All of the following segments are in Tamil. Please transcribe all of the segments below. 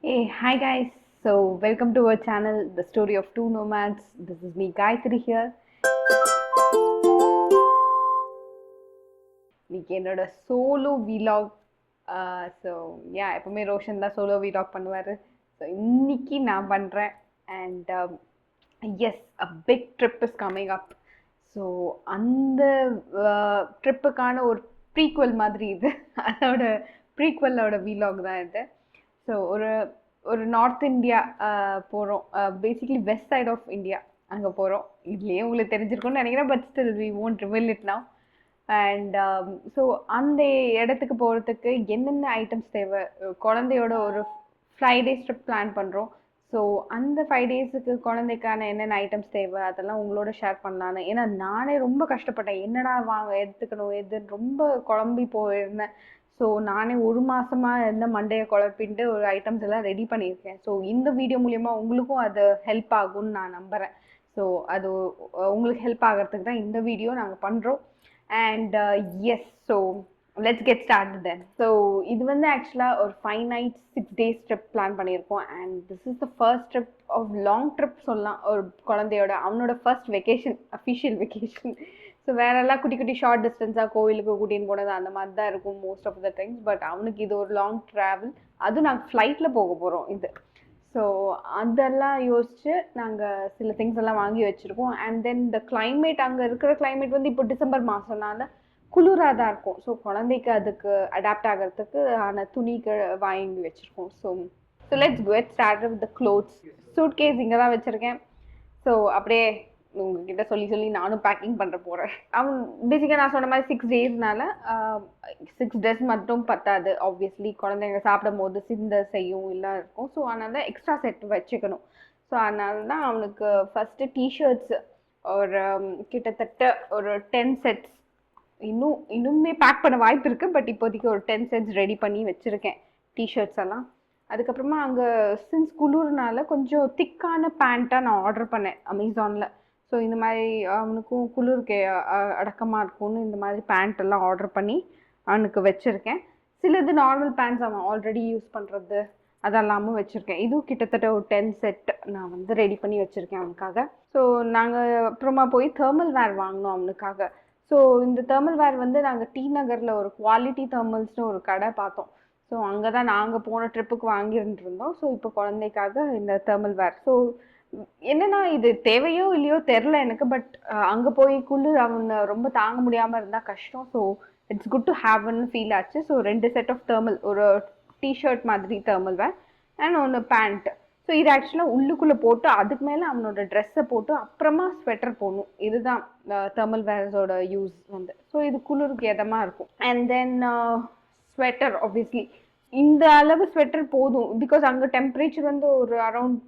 Hey, hi guys. So, welcome to our channel, The Story of Two Nomads. This is me, Gayatri here. இன்னைக்கு என்னோட சோலோ விலாக். ஸோ எப்பவுமே ரோஷன் தான் சோலோ விலாக் பண்ணுவார். ஸோ இன்னைக்கு நான் பண்ணுறேன். And yes, a big trip is coming up. So அந்த ட்ரிப்புக்கான ஒரு ப்ரீக்வல் மாதிரி இது. அதோட ப்ரீக்வலோட விலாக் தான் இது. ஸோ ஒரு நார்த் இந்தியா போகிறோம். Basically west side of India அங்கே போகிறோம். இதுலேயே உங்களுக்கு தெரிஞ்சிருக்கும்னு நினைக்கிறேன், but still we won't reveal it now. And so அந்த இடத்துக்கு போகிறதுக்கு என்னென்ன ஐட்டம்ஸ் தேவை, குழந்தையோட ஒரு 5 days ட்ரிப் பிளான் பண்ணுறோம். ஸோ அந்த 5 daysக்கு குழந்தைக்கான என்னென்ன ஐட்டம்ஸ் தேவை அதெல்லாம் உங்களோட ஷேர் பண்ணலான்னு. ஏன்னா நானே ரொம்ப கஷ்டப்பட்டேன், என்னடா வாங்க எடுத்துக்கணும் எதுன்னு ரொம்ப குழம்பி போயிருந்தேன். ஸோ நானே ஒரு மாதமாக இருந்த மண்டையை குழப்பின்ட்டு ஒரு ஐட்டம்ஸ் எல்லாம் ரெடி பண்ணியிருக்கேன். ஸோ இந்த வீடியோ மூலயமா உங்களுக்கும் அது ஹெல்ப் ஆகும்னு நான் நம்புகிறேன். ஸோ அது உங்களுக்கு ஹெல்ப் ஆகிறதுக்கு தான் இந்த வீடியோ நாங்கள் பண்ணுறோம். And yes, so let's get start then. So இது வந்து ஆக்சுவலாக ஒரு 5 nights 6 days ட்ரிப் பிளான் பண்ணியிருக்கோம். And this is the first trip of long trip சொல்லலாம். ஒரு குழந்தையோட அவனோட first vacation, official vacation. So வேறெல்லாம் குட்டி குட்டி ஷார்ட் டிஸ்டன்ஸாக கோவிலுக்கு கூட்டின்னு போனது அந்த மாதிரி தான் இருக்கும் most of the times. But அவனுக்கு இது ஒரு லாங் ட்ராவல், அதுவும் நாங்கள் ஃப்ளைட்டில் போக போகிறோம் இது. ஸோ அதெல்லாம் யோசிச்சு நாங்கள் சில திங்ஸ் எல்லாம் வாங்கி வச்சுருக்கோம். அண்ட் தென் இந்த கிளைமேட், அங்கே இருக்கிற கிளைமேட் வந்து இப்போ டிசம்பர் மாதம்னால குளிராக தான் இருக்கும். ஸோ குழந்தைக்கு அதுக்கு அடாப்ட் ஆகிறதுக்கு ஆன துணிக்கு வாங்கி வச்சுருக்கோம். So let's get start with the clothes. Suitcase இங்கே தான் வச்சுருக்கேன். ஸோ அப்படியே உங்ககிட்ட சொல்லி நானும் பேக்கிங் பண்ணுற போகிறேன். அவன் பேசிக்காக நான் சொன்ன மாதிரி 6 daysனால 6 days மட்டும் பத்தாது. ஆப்வியஸ்லி குழந்தைங்க சாப்பிடும் போது சிந்த செய்யும் எல்லாம் இருக்கும். ஸோ அதனால எக்ஸ்ட்ரா செட் வச்சுக்கணும். ஸோ அதனால தான் அவனுக்கு ஃபஸ்ட்டு டிஷர்ட்ஸ் ஒரு கிட்டத்தட்ட ஒரு 10 sets இன்னுமே பேக் பண்ண வாய்ப்பு இருக்குது. பட் இப்போதைக்கு ஒரு 10 sets ரெடி பண்ணி வச்சுருக்கேன், டிஷர்ட்ஸ் எல்லாம். அதுக்கப்புறமா அங்கே சின்ஸ் குளிர்னால கொஞ்சம் திக்கான பேண்ட்டாக நான் ஆர்டர் பண்ணேன் அமேசானில். ஸோ இந்த மாதிரி அவனுக்கும் குளிருக்கு அடக்கமாக இருக்கும்னு இந்த மாதிரி பேண்ட் எல்லாம் ஆர்டர் பண்ணி அவனுக்கு வச்சுருக்கேன். சிலது நார்மல் பேண்ட்ஸ் அவன் ஆல்ரெடி யூஸ் பண்ணுறது அதெல்லாமும் வச்சுருக்கேன். இதுவும் கிட்டத்தட்ட ஒரு 10 set நான் வந்து ரெடி பண்ணி வச்சுருக்கேன் அவனுக்காக. ஸோ நாங்கள் அப்புறமா போய் தேர்மல் வேர் வாங்கினோம் அவனுக்காக. ஸோ இந்த தேர்மல் வேர் வந்து நாங்கள் டி நகரில் ஒரு குவாலிட்டி தேர்மல்ஸ்னு ஒரு கடை பார்த்தோம். ஸோ அங்கே தான் நாங்கள் போன ட்ரிப்புக்கு வாங்கிட்டு இருந்தோம். ஸோ இப்போ குழந்தைக்காக இந்த தேர்மல் வேர். ஸோ என்னன்னா இது தேவையோ இல்லையோ தெரில எனக்கு, பட் அங்கே போய் குளிர் அவனை ரொம்ப தாங்க முடியாமல் இருந்தால் கஷ்டம். ஸோ இட்ஸ் குட் டு ஹேவ்னு ஃபீல் ஆச்சு. ஸோ 2 set ஆஃப் தேர்மல், ஒரு டிஷர்ட் மாதிரி தேர்மல் வேர் அண்ட் ஒன்று பேண்ட். ஸோ இது ஆக்சுவலாக உள்ளுக்குள்ளே போட்டு அதுக்கு மேலே அவனோட ட்ரெஸ்ஸை போட்டு அப்புறமா ஸ்வெட்டர் போடணும். இதுதான் தேர்மல் வேர்ஸோட யூஸ் வந்து. ஸோ இது குளிருக்கு எதமாக இருக்கும். அண்ட் தென் ஸ்வெட்டர், ஆப்வியஸ்லி இந்த அளவு ஸ்வெட்டர் போதும். பிகாஸ் அங்கே டெம்பரேச்சர் வந்து ஒரு அரௌண்ட்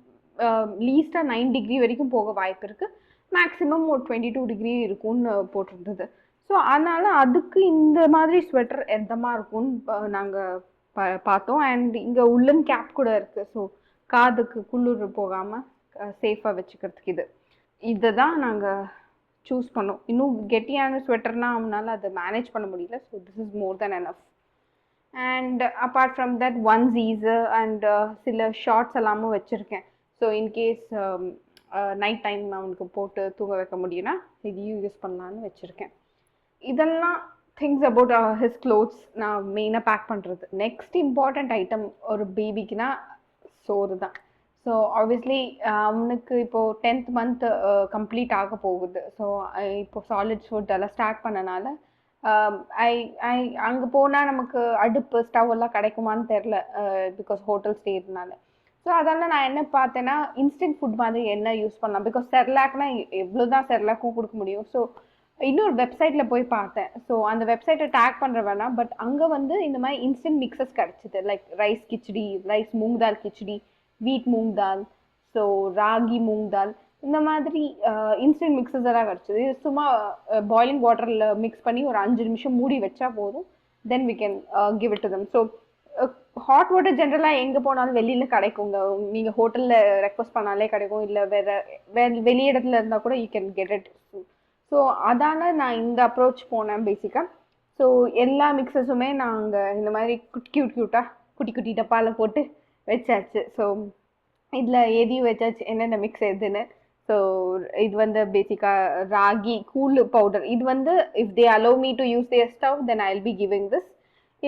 லீஸ்ட்டாக 9 degree வரைக்கும் போக வாய்ப்பு இருக்குது. மேக்ஸிமம் ஒரு 22 degree இருக்கும்னு போட்டிருந்தது. ஸோ அதனால் அதுக்கு இந்த மாதிரி ஸ்வெட்டர் எந்தமாக இருக்கும்னு நாங்கள் பார்த்தோம். அண்ட் இங்கே உள்ளன் கேப் கூட இருக்குது. ஸோ காதுக்கு குளிர் போகாமல் சேஃபாக வச்சுக்கிறதுக்கு இதை தான் நாங்கள் சூஸ் பண்ணோம். இன்னும் கெட்டியான ஸ்வெட்டர்னால் அவனால் அதை மேனேஜ் பண்ண முடியல. So this is more than enough. And apart from that onesies and சில ஷார்ட்ஸ் எல்லாமும் வச்சுருக்கேன். ஸோ இன்கேஸ் நைட் டைம் அவனுக்கு போட்டு தூங்க வைக்க முடியும்னா இதையும் யூஸ் பண்ணலான்னு வச்சுருக்கேன். இதெல்லாம் திங்ஸ் அபவுட் ஹிஸ் க்ளோத்ஸ் நான் மெயினாக பேக் பண்ணுறது. நெக்ஸ்ட் இம்பார்ட்டண்ட் ஐட்டம் ஒரு பேபிக்குனா சோறு தான். ஸோ ஆப்வியஸ்லி அவனுக்கு இப்போது 10th month கம்ப்ளீட் ஆக போகுது. ஸோ இப்போ சாலிட் ஃபுட் எல்லாம் ஸ்டார்ட் பண்ணனால அங்கே போனால் நமக்கு அடுப்பு ஸ்டவ் எல்லாம் கிடைக்குமான்னு தெரில, பிகாஸ் ஹோட்டல் ஸ்டேனால. ஸோ அதனால் நான் என்ன பார்த்தேன்னா இன்ஸ்டன்ட் ஃபுட் மாதிரி என்ன யூஸ் பண்ணலாம். பிகாஸ் செர்லாக்னா எவ்வளோ தான் செர்லாக்கும் கொடுக்க முடியும். ஸோ இன்னொரு வெப்சைட்டில் போய் பார்த்தேன். ஸோ அந்த வெப்சைட்டை டேக் பண்ணுற வேணாம், பட் அங்கே வந்து இந்த மாதிரி இன்ஸ்டன்ட் மிக்சஸ் கிடச்சிது. Like rice khichdi, rice moong dal khichdi, wheat moong dal, so ragi moong dal, இந்த மாதிரி இன்ஸ்டன்ட் மிக்சஸ் எல்லாம் கிடச்சிது. சும்மா பாய்லிங் வாட்டரில் மிக்ஸ் பண்ணி ஒரு 5 நிமிஷம் மூடி வச்சா போதும். Then we can give it to them. So hot water ஜென்ரலாக எங்கே போனாலும் வெளியில் கிடைக்குங்க. நீங்கள் ஹோட்டலில் ரெக்வஸ்ட் பண்ணாலே கிடைக்கும், இல்லை வெளி இடத்துல இருந்தால் கூட you can get it. So அதால் நான் இந்த அப்ரோச் போனேன் பேசிக்காக. ஸோ எல்லா மிக்சஸுமே நாங்கள் இந்த மாதிரி க்யூட்டாக குட்டி குட்டி டப்பாவில் போட்டு வச்சாச்சு. ஸோ இதில் எதையும் வச்சாச்சு என்னென்ன மிக்ஸ் எதுன்னு. ஸோ இது வந்து பேசிக்காக ராகி கூழ் பவுடர். இது வந்து if they allow me to use their stove then I will be giving this,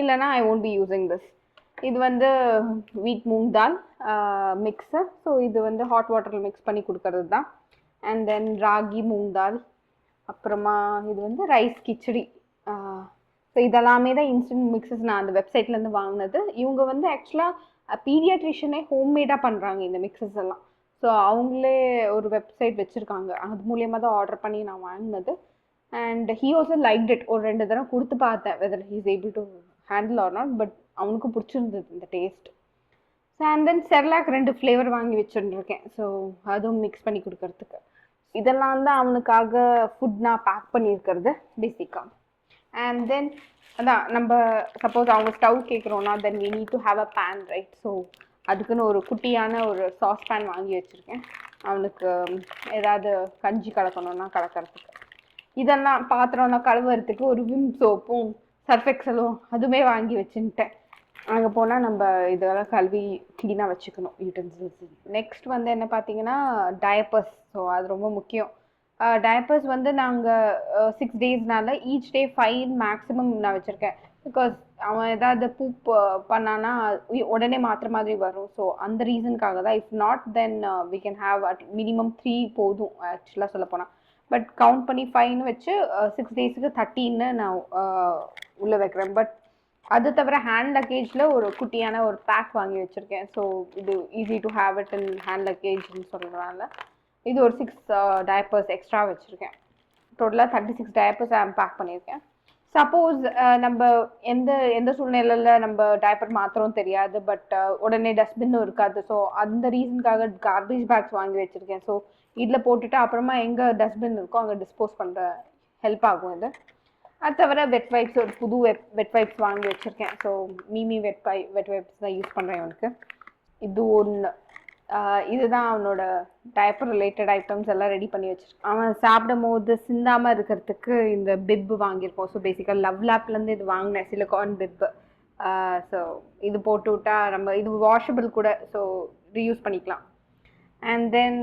இல்லைனா I won't be using this. இது வந்து வீட் மூங் தால் மிக்ஸு. ஸோ இது வந்து ஹாட் வாட்டரில் மிக்ஸ் பண்ணி கொடுக்கறது தான். அண்ட் தென் ராகி மூங் தால், அப்புறமா இது வந்து ரைஸ் கிச்சடி. ஸோ இதெல்லாமே தான் இன்ஸ்டன்ட் மிக்ஸஸ் நான் அந்த வெப்சைட்லேருந்து வாங்கினது. இவங்க வந்து ஆக்சுவலாக பீடியாட்ரிஷியனே ஹோம்மேடாக பண்ணுறாங்க இந்த மிக்ஸஸ் எல்லாம். ஸோ அவங்களே ஒரு வெப்சைட் வச்சுருக்காங்க, அது மூலியமாக தான் ஆர்டர் பண்ணி நான் வாங்கினது. And he also liked it. ஒரு 2 தடவை கொடுத்து பார்த்தேன் whether he is able to handle or not, but அவனுக்கும் பிடிச்சிருந்தது இந்த taste. So and then Cerelac 2 flavour வாங்கி வச்சுருக்கேன். ஸோ அதுவும் மிக்ஸ் பண்ணி கொடுக்கறதுக்கு. இதெல்லாம் தான் அவனுக்காக ஃபுட் நான் பேக் பண்ணியிருக்கிறது பேசிக்காக. அண்ட் தென் அதான் நம்ம சப்போஸ் அவங்க ஸ்டவ் கேட்குறோன்னா then we need to have a pan, right? So அதுக்குன்னு ஒரு குட்டியான ஒரு சாஸ் பேன் வாங்கி வச்சுருக்கேன் அவனுக்கு ஏதாவது கஞ்சி கலக்கணுன்னா கலக்கிறதுக்கு. இதெல்லாம் பாத்திரம்லாம் கழுவுறதுக்கு ஒரு விம் சோப்பும் சர்ஃபெக்சலும் அதுவுமே வாங்கி வச்சுட்டேன். அங்கே போனால் நம்ம இதெல்லாம் கழுவி க்ளீனாக வச்சுக்கணும் யூட்டென்சில்ஸ். நெக்ஸ்ட் வந்து என்ன பார்த்தீங்கன்னா டயப்பர்ஸ். ஸோ அது ரொம்ப முக்கியம். டயப்பர்ஸ் வந்து நாங்கள் 6 டேஸ்னால ஈச் டே 5 மேக்ஸிமம் நான் வச்சுருக்கேன். பிகாஸ் அவன் ஏதாவது பூப் பண்ணானா உடனே மாத்திர மாதிரி வரும். ஸோ அந்த ரீசனுக்காக தான். If not then we can have at minimum 3 போதும் ஆக்சுவலாக சொல்ல போனால். பட் கவுண்ட் பண்ணி 5ன்னு வச்சு 6 டேஸுக்கு 13ன்னு நான் உள்ளே வைக்கிறேன். பட் அது தவிர ஹேண்ட் லக்கேஜில் ஒரு குட்டியான ஒரு பேக் வாங்கி வச்சுருக்கேன். ஸோ இது easy to have it in hand லக்கேஜ்னு சொல்கிறதுனால இது ஒரு 6 டயப்பர்ஸ் எக்ஸ்ட்ரா வச்சுருக்கேன். டோட்டலாக 36 டயப்பர்ஸ் பேக் பண்ணியிருக்கேன். சப்போஸ் நம்ம எந்த சூழ்நிலையில் நம்ம டயப்பர் மாத்திரம் தெரியாது, பட் உடனே டஸ்ட்பின்னும் இருக்காது. ஸோ அந்த ரீசனுக்காக கார்பேஜ் பேக்ஸ் வாங்கி வச்சுருக்கேன். ஸோ இதில் போட்டுட்டு அப்புறமா எங்கே டஸ்ட்பின் இருக்கோ அங்கே டிஸ்போஸ் பண்ணுற ஹெல்ப் ஆகும் இது. அது தவிர வெட் வைப்ஸ், ஒரு புது வெட் வைப்ஸ் வாங்கி வச்சுருக்கேன். ஸோ மீமி வெட் வைப்ஸ் தான் யூஸ் பண்ணுறேன் அவனுக்கு. இது ஒன்று. இதுதான் அவனோட டயப்பர் ரிலேட்டட் ஐட்டம்ஸ் எல்லாம் ரெடி பண்ணி வச்சுருக்கேன். அவன் சாப்பிடும் போது சிந்தாமல் இருக்கிறதுக்கு இந்த பிப்பு வாங்கியிருக்கோம். ஸோ பேசிக்காக லவ் லேப்லேருந்து இது வாங்கினேன், சிலிகான் பிப்பு. ஸோ இது போட்டு விட்டா நம்ம இது வாஷபிள் கூட, ஸோ ரீயூஸ் பண்ணிக்கலாம். அண்ட் தென்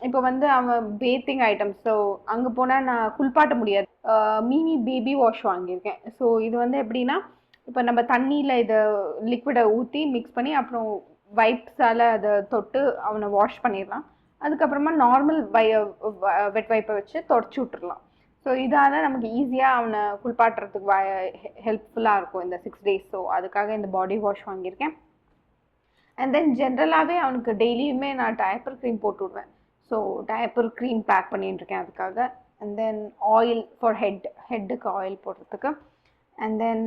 இப்போ வந்து அவன் பேத்திங் ஐட்டம்ஸ். ஸோ அங்கே போனால் நான் குளிப்பாட்ட முடியாது. மினி பேபி வாஷ் வாங்கியிருக்கேன். ஸோ இது வந்து எப்படின்னா, இப்போ நம்ம தண்ணியில் இதை லிக்விடை ஊற்றி மிக்ஸ் பண்ணி அப்புறம் வைப்ஸால் அதை தொட்டு அவனை வாஷ் பண்ணிடலாம். அதுக்கப்புறமா நார்மல் வெட் வைப்பை வச்சு தொடச்சி விட்டுடலாம். ஸோ இதால் நமக்கு ஈஸியாக அவனை குளிப்பாட்டுறதுக்கு ஹெல்ப்ஃபுல்லாக இருக்கும் இந்த 6 டேஸ். ஸோ அதுக்காக இந்த பாடி வாஷ் வாங்கியிருக்கேன். அண்ட் தென் ஜென்ரலாகவே அவனுக்கு டெய்லியுமே நான் டயப்பர் க்ரீம் போட்டு விடுவேன். ஸோ டயப்பர் க்ரீம் பேக் பண்ணிட்டுருக்கேன் அதுக்காக. அண்ட் தென் ஆயில் ஃபார் ஹெட்டுக்கு ஆயில் போடுறதுக்கு. அண்ட் தென்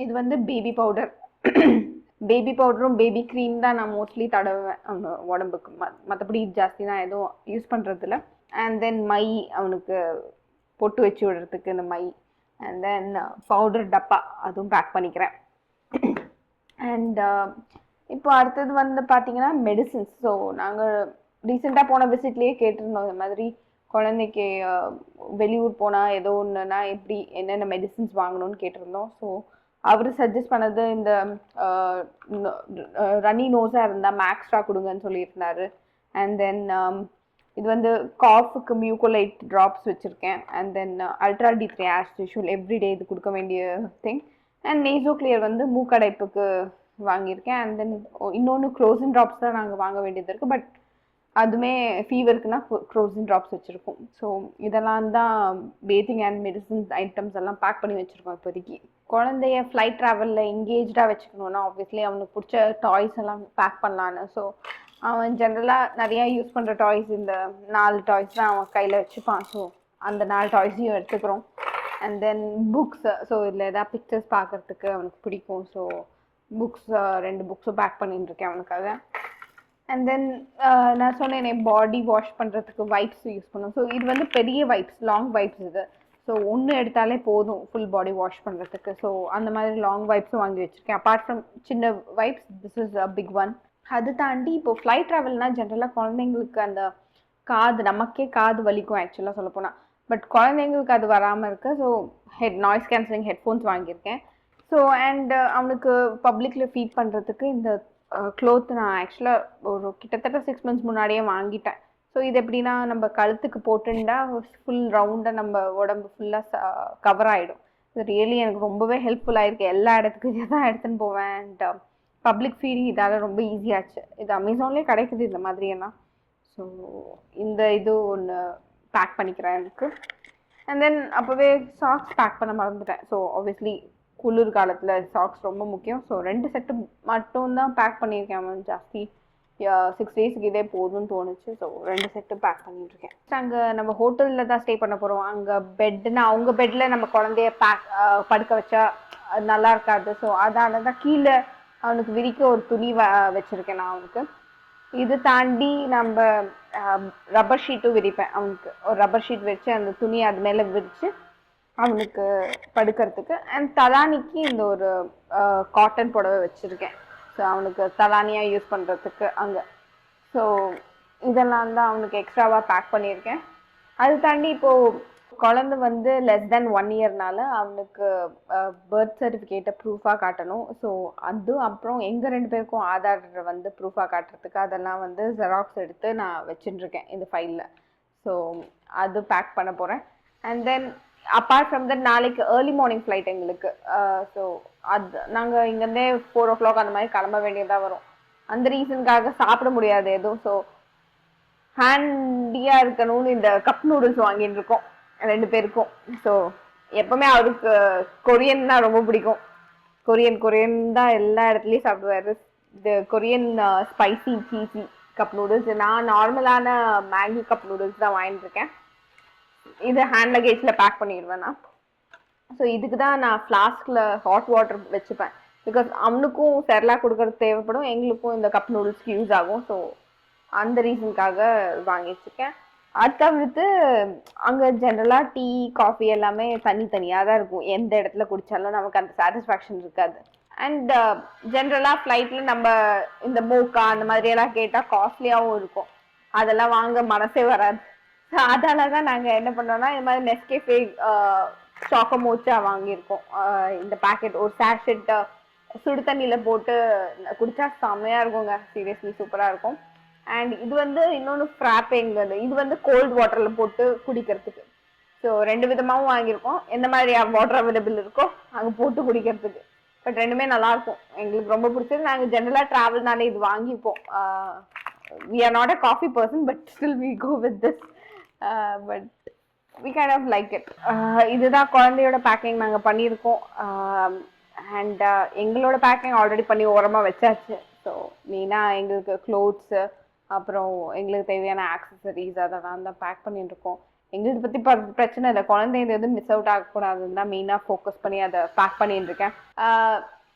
இது வந்து பேபி பவுடர். பேபி பவுடரும் பேபி க்ரீம் தான் நான் மோஸ்ட்லி தடவுவேன் அவனு உடம்புக்கு. மற்றபடி ஜாஸ்தி நான் எதுவும் யூஸ் பண்ணுறதில்ல. அண்ட் தென் மை அவனுக்கு பொட்டு வச்சு விடுறதுக்கு இந்த மை. அண்ட் தென் பவுடர் டப்பா அதுவும் பேக் பண்ணிக்கிறேன். அண்ட் இப்போ அடுத்தது வந்து பார்த்தீங்கன்னா மெடிசின்ஸ். ஸோ நாங்கள் ரீசெண்டாக போன விசிட்லேயே கேட்டிருந்தோம் இந்த மாதிரி குழந்தைக்கு வெளியூர் போனால் ஏதோ ஒன்றுனா எப்படி என்னென்ன மெடிசின்ஸ் வாங்கணும்னு கேட்டிருந்தோம். ஸோ அவர் சஜஸ்ட் பண்ணது இந்த ரன்னி நோஸாக இருந்தால் மேக்ஸ்ட்ரா கொடுங்கன்னு சொல்லியிருந்தாரு. அண்ட் தென் இது வந்து காஃபுக்கு மியூகோலைட் ட்ராப்ஸ் வச்சுருக்கேன். And then ultra D3 as usual everyday இது கொடுக்க வேண்டிய திங். அண்ட் நேசோ கிளியர் வந்து மூக்கடைப்புக்கு வாங்கியிருக்கேன். அண்ட் தென் இன்னொன்று க்ரோசின் ட்ராப்ஸ் தான் நாங்கள் வாங்க வேண்டியது இருக்குது. பட் அதுவுமே ஃபீவருக்குன்னா க்ரோசின் ட்ராப்ஸ் வச்சுருக்கோம். ஸோ இதெல்லாம் தான் பேத்திங் அண்ட் மெடிசின்ஸ் ஐட்டம்ஸ் எல்லாம் பேக் பண்ணி வச்சுருக்கோம் இப்போதைக்கு. குழந்தைய ஃப்ளைட் ட்ராவலில் எங்கேஜாக வச்சுக்கணுன்னா ஆப்வியஸ்லி அவனுக்கு பிடிச்ச டாய்ஸ் எல்லாம் பேக் பண்ணலான்னு. ஸோ அவன் ஜென்ரலாக நிறையா யூஸ் பண்ணுற டாய்ஸ் இந்த 4 டாய்ஸ் தான் அவன் கையில் வச்சுப்பான். ஸோ அந்த 4 டாய்ஸையும் எடுத்துக்கிறோம். And then books. ஸோ இதில் எதாவது பிக்சர்ஸ் பார்க்குறதுக்கு அவனுக்கு பிடிக்கும். ஸோ புக்ஸ் 2 புக்ஸும் பேக் பண்ணிட்டு இருக்கேன் அவனுக்காக. அண்ட் தென் நான் சொன்னேனே பாடி வாஷ் பண்ணுறதுக்கு வைப்ஸ் யூஸ் பண்ணும். ஸோ இது வந்து பெரிய வைப்ஸ், லாங் வைப்ஸ் இது. ஸோ ஒன்று எடுத்தாலே போதும் ஃபுல் பாடி வாஷ் பண்ணுறதுக்கு. ஸோ அந்த மாதிரி லாங் வைப்ஸும் வாங்கி வச்சுருக்கேன். அப்பார்ட் ஃப்ரம் சின்ன wipes, this is a big one. அது தாண்டி இப்போ ஃப்ளைட் ட்ராவல்னால் ஜென்ரலாக குழந்தைங்களுக்கு அந்த நமக்கே காது வலிக்கும் ஆக்சுவலாக சொல்லப்போனால். பட் குழந்தைங்களுக்கு அது வராமல் இருக்கு. ஸோ நாய்ஸ் கேன்சலிங் ஹெட்ஃபோன்ஸ் வாங்கியிருக்கேன். ஸோ அண்ட் அவனுக்கு பப்ளிக்கில் ஃபீட் பண்ணுறதுக்கு இந்த க்ளோத் நான் ஆக்சுவலாக ஒரு கிட்டத்தட்ட 6 months முன்னாடியே வாங்கிட்டேன். ஸோ இது எப்படின்னா நம்ம கழுத்துக்கு போட்டுண்டா ஃபுல் ரவுண்டாக நம்ம உடம்பு ஃபுல்லாக கவர் ஆகிடும். இது ரியலி எனக்கு ரொம்பவே ஹெல்ப்ஃபுல்லாக இருக்குது. எல்லா இடத்துக்கும் இதை தான் எடுத்துன்னு போவேன். அண்ட் பப்ளிக் ஃபீடிங் இதால் ரொம்ப ஈஸியாச்சு. இது அமேசான்லேயே கிடைக்குது இந்த மாதிரியெல்லாம். ஸோ இந்த இது ஒன்று பேக் பண்ணிக்கிறேன் எனக்கு. அண்ட் தென் அப்போவே சாக்ஸ் பேக் பண்ண மறந்துட்டேன். ஸோ ஆப்வியஸ்லி குளிர் காலத்தில் சாக்ஸ் ரொம்ப முக்கியம். ஸோ 2 செட்டு மட்டும்தான் பேக் பண்ணியிருக்கேன். மேம் ஜாஸ்தி 6 daysக்கு இதே போதும்னு தோணுச்சு. ஸோ 2 செட்டு பேக் பண்ணிட்டுருக்கேன். அங்கே நம்ம ஹோட்டலில் தான் ஸ்டே பண்ண போகிறோம். அங்கே பெட்டுன்னா அவங்க பெட்டில் நம்ம குழந்தைய படுக்க வச்சா அது நல்லா இருக்காது. ஸோ அதனால தான் கீழே அவனுக்கு விரிக்க ஒரு துணி வச்சுருக்கேன் நான் அவனுக்கு. இது தாண்டி நம்ம ரப்பர் ஷீட்டும் விரிப்பேன் அவனுக்கு. ஒரு ரப்பர் ஷீட் வச்சு அந்த துணி அது மேலே விரித்து அவனுக்கு படுக்கிறதுக்கு. அண்ட் தலானிக்கு இந்த ஒரு காட்டன் புடவை வச்சுருக்கேன். ஸோ அவனுக்கு தலானியாக யூஸ் பண்ணுறதுக்கு அங்கே. ஸோ இதெல்லாம் தான் அவனுக்கு எக்ஸ்ட்ராவாக பேக் பண்ணியிருக்கேன். அது தாண்டி இப்போது குழந்தை வந்து less than 1 yearனால அவனுக்கு பர்த் சர்டிஃபிகேட்டை ப்ரூஃபாக காட்டணும். ஸோ அது அப்புறம் எங்கள் 2 பேருக்கும் ஆதார் வந்து ப்ரூஃபாக காட்டுறதுக்கு அதெல்லாம் வந்து ஜெராக்ஸ் எடுத்து நான் வச்சுட்டுருக்கேன் இந்த ஃபைலில். ஸோ அது பேக் பண்ண போகிறேன். And then apart from that நாளைக்கு ஏர்லி மார்னிங் ஃப்ளைட் எங்களுக்கு. ஸோ அது நாங்கள் இங்கேருந்தே 4 o'clock அந்த மாதிரி கிளம்ப வேண்டியதாக வரும். அந்த ரீசனுக்காக சாப்பிட முடியாது எதுவும். ஸோ ஹேண்டியாக இருக்கணும்னு இந்த கப் நூடுல்ஸ் வாங்கிட்டு இருக்கோம் 2 பேருக்கும். ஸோ எப்பவுமே அவருக்கு கொரியன் தான் ரொம்ப பிடிக்கும். கொரியன் தான் எல்லா இடத்துலையும் சாப்பிடுவாரு. இந்த கொரியன் ஸ்பைசி சீசி கப் நூடுல்ஸ். நான் நார்மலான மேகி கப் நூடுல்ஸ் தான் வாங்கிட்டு இருக்கேன். இது ஹேண்ட் லக்கேஜில் பேக் பண்ணிடுவேன் நான். ஸோ இதுக்கு தான் நான் ஃப்ளாஸ்கில் ஹாட் வாட்டர் வச்சுப்பேன். பிகாஸ் அவனுக்கும் செர்லாக் கொடுக்கறது தேவைப்படும், எங்களுக்கும் இந்த கப் நூடுல்ஸ்க்கு யூஸ் ஆகும். ஸோ அந்த ரீசனுக்காக வாங்கி வச்சுருக்கேன். அது தவிர்த்து அங்கே ஜென்ரலாக டீ காஃபி எல்லாமே தனித்தனியாக தான் இருக்கும். எந்த இடத்துல குடித்தாலும் நமக்கு அந்த சாட்டிஸ்ஃபேக்ஷன் இருக்காது. அண்ட் ஜென்ரலாக ஃப்ளைட்டில் நம்ம இந்த மோக்கா அந்த மாதிரியெல்லாம் கேட்டால் காஸ்ட்லியாகவும் இருக்கும். அதெல்லாம் வாங்க மனசே வராது. ஸோ அதால தான் நாங்கள் என்ன பண்ணோம்னா இந்த மாதிரி நெஸ்கேஃபே சாக்கோ மோச்சா வாங்கியிருக்கோம். இந்த பேக்கெட் ஒரு சாஷெட் சுடு தண்ணியில் போட்டு குடித்தா செம்மையாக இருக்குங்க. சீரியஸ்லி சூப்பராக இருக்கும். அண்ட் இது வந்து இன்னொன்று ஃப்ராப்பேங்கிறது. இது வந்து கோல்டு வாட்டரில் போட்டு குடிக்கிறதுக்கு. ஸோ 2 விதமாகவும் வாங்கியிருக்கோம். எந்த மாதிரி வாட்டர் அவைலபிள் இருக்கோ அங்கே போட்டு குடிக்கிறதுக்கு. பட் 2மே நல்லாயிருக்கும். எங்களுக்கு ரொம்ப பிடிச்சது. நாங்கள் ஜென்ரலாக ட்ராவல்னாலே இது வாங்கிப்போம். we are not a coffee person but still we go with this. But we kind of like it. இதுதான் குழந்தையோட பேக்கிங் நாங்கள் பண்ணியிருக்கோம். அண்ட் எங்களோட பேக்கிங் ஆல்ரெடி பண்ணி ஓரமாக வச்சாச்சு. ஸோ மெயினாக எங்களுக்கு க்ளோத்ஸு அப்புறம் எங்களுக்கு தேவையான ஆக்சசரிஸ் அதெல்லாம் தான் பேக் பண்ணிட்டு இருக்கோம். எங்களுக்கு பற்றி பிரச்சனை இல்லை. குழந்தைங்க எதுவும் மிஸ் அவுட் ஆகக்கூடாதுன்னு தான் மெயினாக ஃபோக்கஸ் பண்ணி அதை பேக் பண்ணிட்டு இருக்கேன்.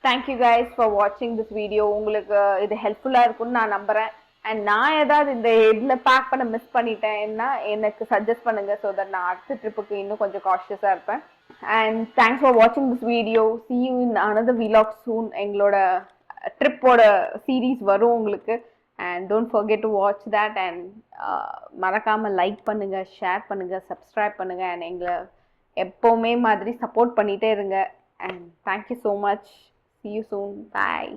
தேங்க்யூ கைஸ் ஃபார் வாட்சிங் திஸ் வீடியோ. உங்களுக்கு இது ஹெல்ப்ஃபுல்லாக இருக்கும்னு நான் நம்புகிறேன். அண்ட் நான் ஏதாவது இந்த இதில் பேக் பண்ண மிஸ் பண்ணிட்டேன்னா எனக்கு சஜஸ்ட் பண்ணுங்கள். ஸோ தட் நான் அடுத்த ட்ரிப்புக்கு இன்னும் கொஞ்சம் காஷியஸாக இருப்பேன். அண்ட் தேங்க்ஸ் ஃபார் வாட்சிங் this video. see you in another vlog soon. எங்களோட ட்ரிப்போட சீரீஸ் வரும் உங்களுக்கு. And don't forget to watch that. And மறக்காமல் லைக் பண்ணுங்கள், ஷேர் பண்ணுங்கள், சப்ஸ்கிரைப் பண்ணுங்கள். அண்ட் எங்களை எப்போவுமே மாதிரி சப்போர்ட் பண்ணிகிட்டே இருங்க. And thank you so much. see you soon. Bye.